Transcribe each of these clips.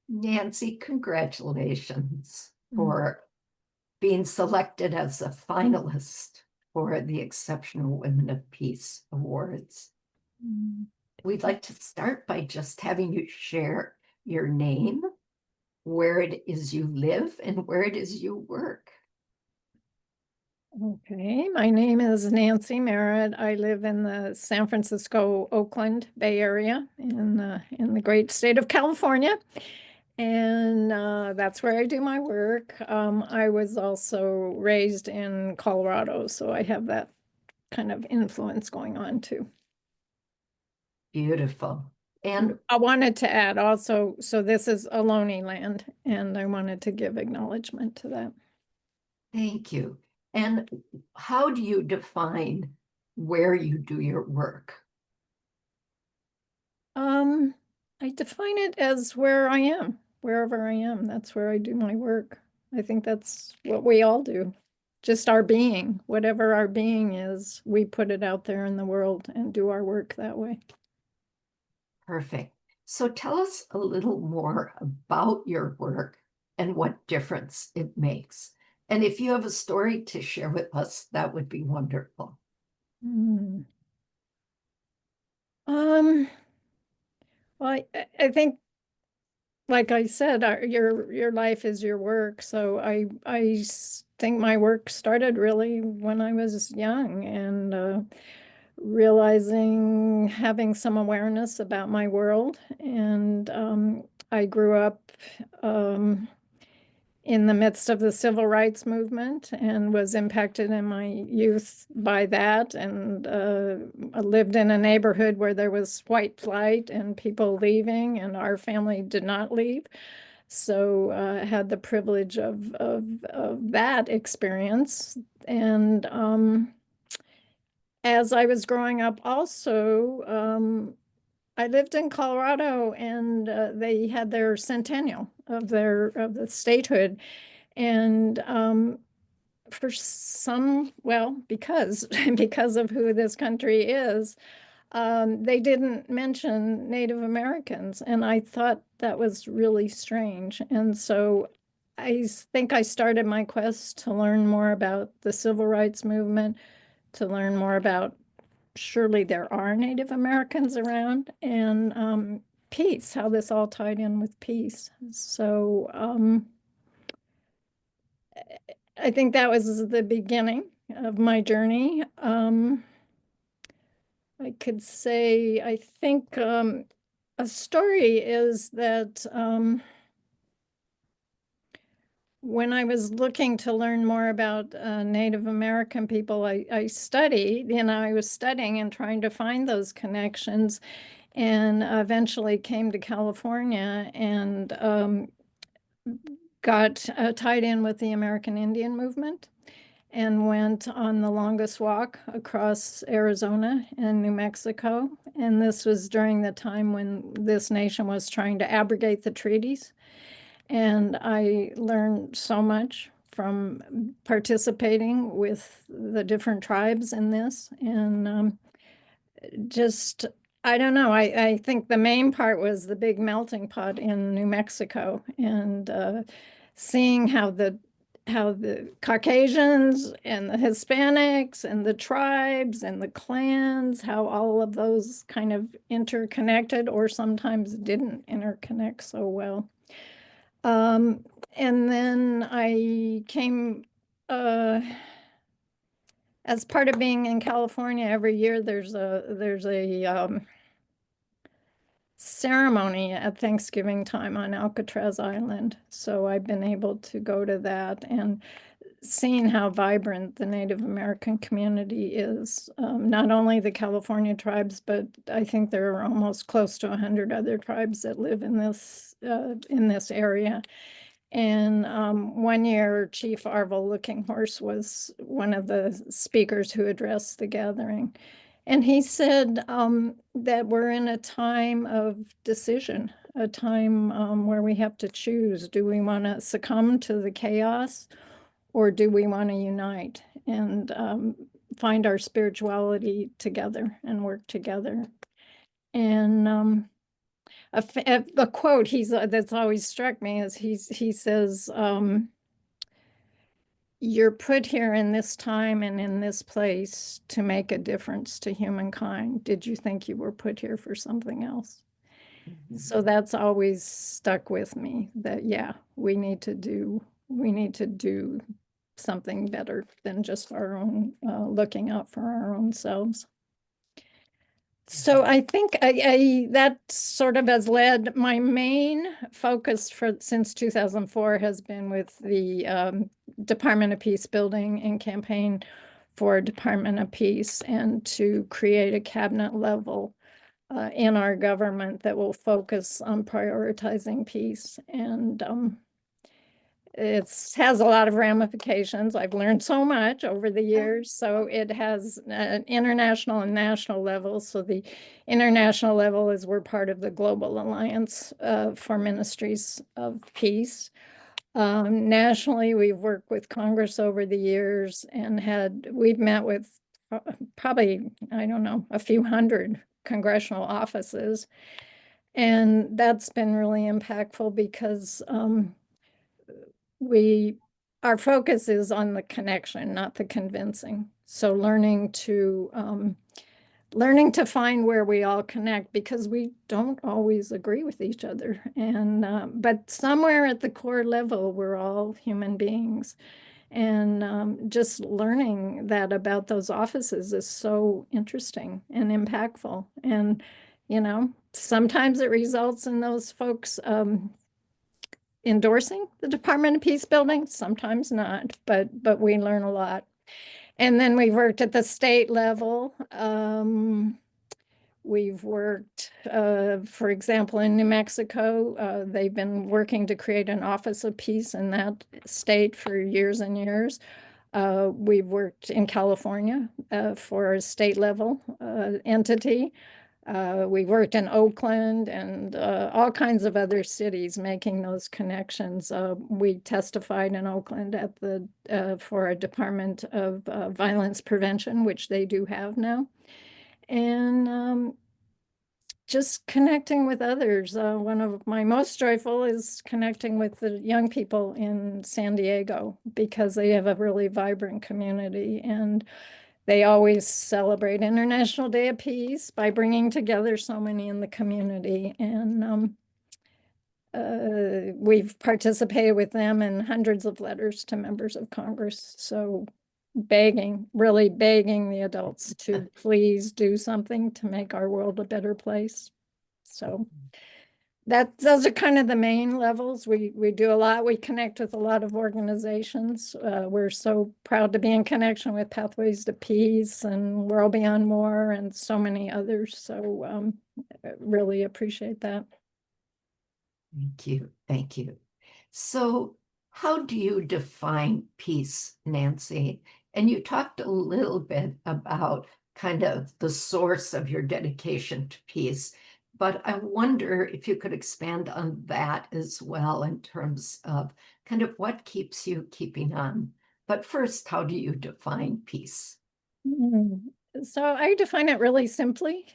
Nancy, congratulations Mm. for being selected as a finalist for the Exceptional Women of Peace Awards. Mm. We'd like to start by just having you share your name, where it is you live, and where it is you work. Okay, my name is Nancy Merritt. I live in the San Francisco, Oakland Bay Area in the great state of California, and that's where I do my work. I was also raised in Colorado, so I have that kind of influence going on too. Beautiful. And I wanted to add also, so this is Ohlone land, and I wanted to give acknowledgement to that. thank you. And how do you define where you do your work? Um, I define it as where I am, wherever I am. That's where I do my work. I think that's what we all do. Just our being, whatever our being is, we put it out there in the world and do our work that way. Perfect. So tell us a little more about your work and what difference it makes. And if you have a story to share with us, that would be wonderful. Hmm. Um, well, I think, like I said, your life is your work. So think my work started really when I was young and realizing having some awareness about my world. And I grew up um, in the midst of the civil rights movement and was impacted in my youth by that. And I lived in a neighborhood where there was white flight and people leaving, and our family did not leave. So I had the privilege of that experience. And as I was growing up, also, I lived in Colorado, and they had their centennial of the statehood, and for some, well, because because of who this country is, they didn't mention Native Americans, and I thought that was really strange, and so. think I started my quest to learn more about the civil rights movement, to learn more about surely there are Native Americans around, and peace, how this all tied in with peace. So I think that was the beginning of my journey. I could say, I think a story is that when I was looking to learn more about Native American people, I studied, I was studying and trying to find those connections, and eventually came to California and got tied in with the American Indian movement and went on the longest walk across Arizona and New Mexico. And this was during the time when this nation was trying to abrogate the treaties. And I learned so much from participating with the different tribes in this. And just I don't know. I think the main part was the big melting pot in New Mexico, and seeing how the Caucasians and the Hispanics and the tribes and the clans, how all of those kind of interconnected or sometimes didn't interconnect so well. Um, and then I came as part of being in California every year. There's a ceremony at Thanksgiving time on Alcatraz Island. So I've been able to go to that and seeing how vibrant the Native American community is. Not only the California tribes, but I think there are almost close to 100 other tribes that live in this area. And one year, Chief Arvil Looking Horse was one of the speakers who addressed the gathering. And he said that we're in a time of decision, a time where we have to choose. Do we want to succumb to the chaos, or do we want to unite and find our spirituality together and work together? And a quote that's always struck me is he says, "You're put here in this time and in this place to make a difference to humankind. Did you think you were put here for something else?" So that's always stuck with me, that yeah, we need to do something better than just our own, looking out for our own selves. So I think that sort of has led, my main focus for since 2004 has been with the Department of Peace building and campaign for Department of Peace, and to create a cabinet level in our government that will focus on prioritizing peace. And it has a lot of ramifications. I've learned so much over the years. So it has an international and national level. So the international level is we're part of the Global Alliance for Ministries of Peace. Nationally, we've worked with Congress over the years, and we've met with probably, I don't know, a few hundred congressional offices. And that's been really impactful because our focus is on the connection, not the convincing. So learning to find where we all connect, because we don't always agree with each other. And but somewhere at the core level, we're all human beings. And just learning that about those offices is so interesting and impactful. And, sometimes it results in those folks endorsing the Department of Peace building, sometimes not, but we learn a lot. And then we've worked at the state level. We've worked, for example, in New Mexico. They've been working to create an Office of Peace in that state for years and years. We've worked in California for a state level entity. We worked in Oakland and all kinds of other cities making those connections. We testified in Oakland for a Department of Violence Prevention, which they do have now. And just connecting with others. One of my most joyful is connecting with the young people in San Diego, because they have a really vibrant community, and they always celebrate International Day of Peace by bringing together so many in the community. And we've participated with them in hundreds of letters to members of Congress. So really begging the adults to please do something to make our world a better place. So those are kind of the main levels. We do a lot. We connect with a lot of organizations. We're so proud to be in connection with Pathways to Peace and World Beyond War and so many others. So really appreciate that. Thank you. Thank you. So how do you define peace, Nancy? And you talked a little bit about kind of the source of your dedication to peace, but I wonder if you could expand on that as well in terms of kind of what keeps you keeping on. But first, how do you define peace? So I define it really simply.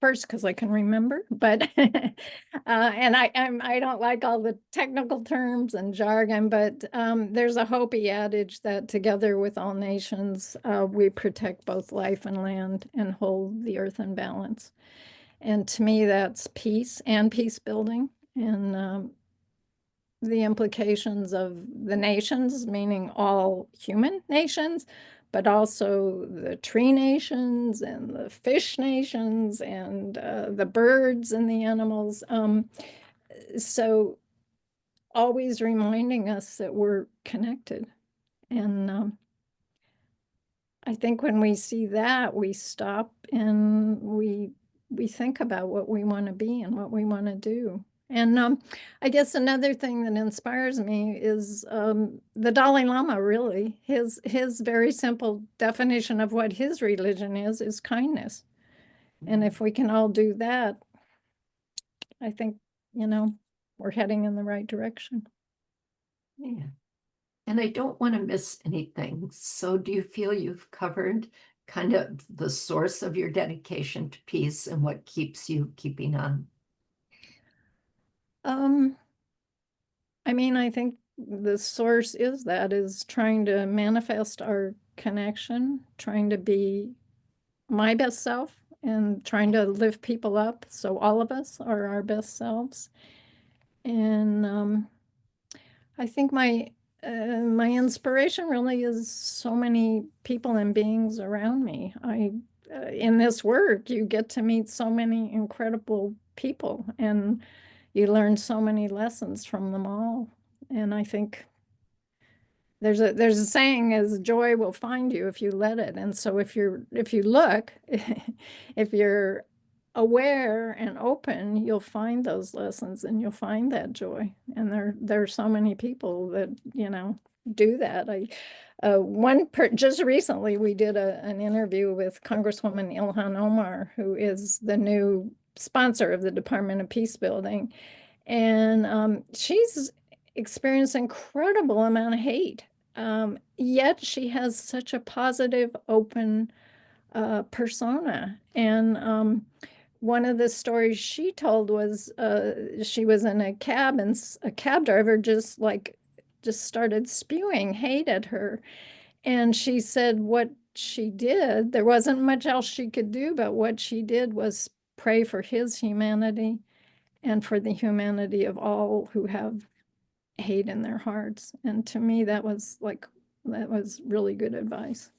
First, because I can remember, but and I don't like all the technical terms and jargon, but there's a Hopi adage that together with all nations, we protect both life and land and hold the earth in balance. And to me, that's peace and peace building, and the implications of the nations, meaning all human nations, but also the tree nations and the fish nations and the birds and the animals. So always reminding us that we're connected. And I think when we see that, we stop and we think about what we want to be and what we want to do. And I guess another thing that inspires me is the Dalai Lama, really. His very simple definition of what his religion is kindness. And if we can all do that, I think, we're heading in the right direction. Yeah. And I don't want to miss anything. So do you feel you've covered kind of the source of your dedication to peace and what keeps you keeping on? Um, I mean, I think the source is trying to manifest our connection, trying to be my best self and trying to lift people up. So all of us are our best selves. And I think my inspiration really is so many people and beings around me. I in this work, you get to meet so many incredible people, and you learn so many lessons from them all. And I think there's a saying is joy will find you if you let it. And so if you look, if you're aware and open, you'll find those lessons and you'll find that joy. And there are so many people that, do that. Just recently we did an interview with Congresswoman Ilhan Omar, who is the new sponsor of the Department of Peace Building. And she's experienced incredible amount of hate. Yet she has such a positive, open persona. And one of the stories she told was she was in a cab and a cab driver just started spewing hate at her. And she said what she did, there wasn't much else she could do, but what she did was pray for his humanity and for the humanity of all who have hate in their hearts. And to me, that was really good advice.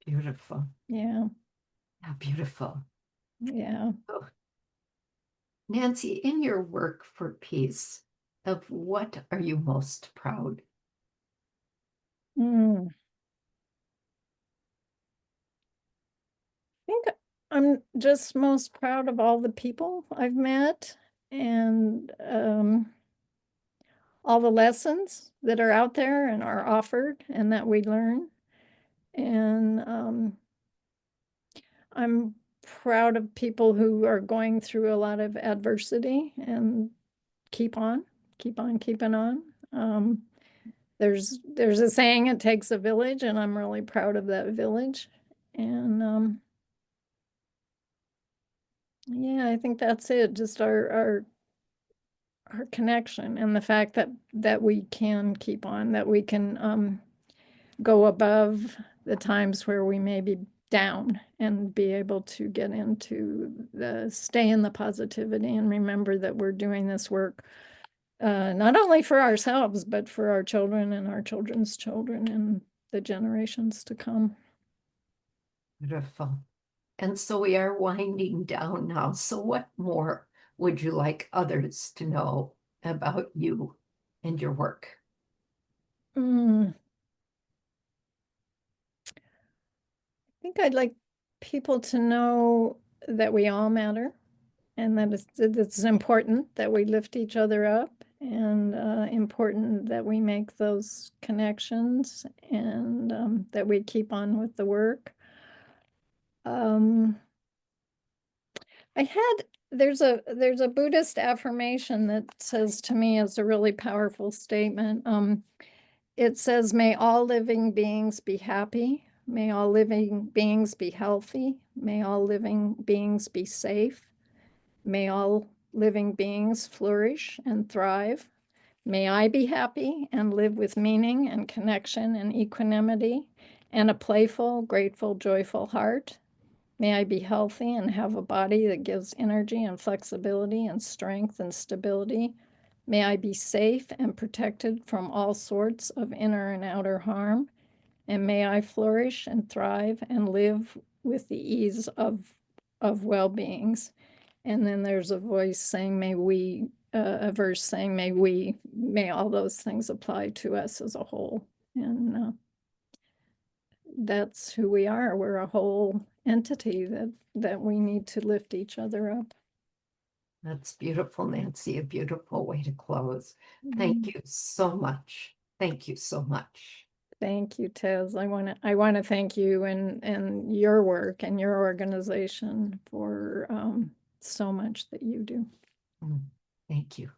Beautiful. Yeah, Yeah, beautiful. yeah. Oh, Nancy, in your work for peace, of what are you most proud? Mm. I think I'm just most proud of all the people I've met and all the lessons that are out there and are offered and that we learn. And I'm proud of people who are going through a lot of adversity and keep on, keep on keeping on. There's a saying, it takes a village, and I'm really proud of that village. And yeah, I think that's it. Just our connection and the fact that we can keep on, that we can go above the times where we may be down and be able to get into stay in the positivity and remember that we're doing this work not only for ourselves, but for our children and our children's children and the generations to come. Beautiful. And so we are winding down now. So, what more would you like others to know about you and your work? Mm, I think I'd like people to know that we all matter and that it's important that we lift each other up and important that we make those connections and that we keep on with the work. Um, I had there's a Buddhist affirmation that says to me it's a really powerful statement. It says, "May all living beings be happy. May all living beings be healthy. May all living beings be safe. May all living beings flourish and thrive. May I be happy and live with meaning and connection and equanimity and a playful, grateful, joyful heart. May I be healthy and have a body that gives energy and flexibility and strength and stability. May I be safe and protected from all sorts of inner and outer harm. And may I flourish and thrive and live with the ease of well-beings." And then there's a voice saying, a verse saying, may all those things apply to us as a whole. And that's who we are. We're a whole entity that we need to lift each other up. That's beautiful, Nancy. A beautiful way to close. Thank Mm. you so much. Thank you so much. Thank you, Tez. I want to thank you and your work and your organization for so much that you do. Mm, thank you.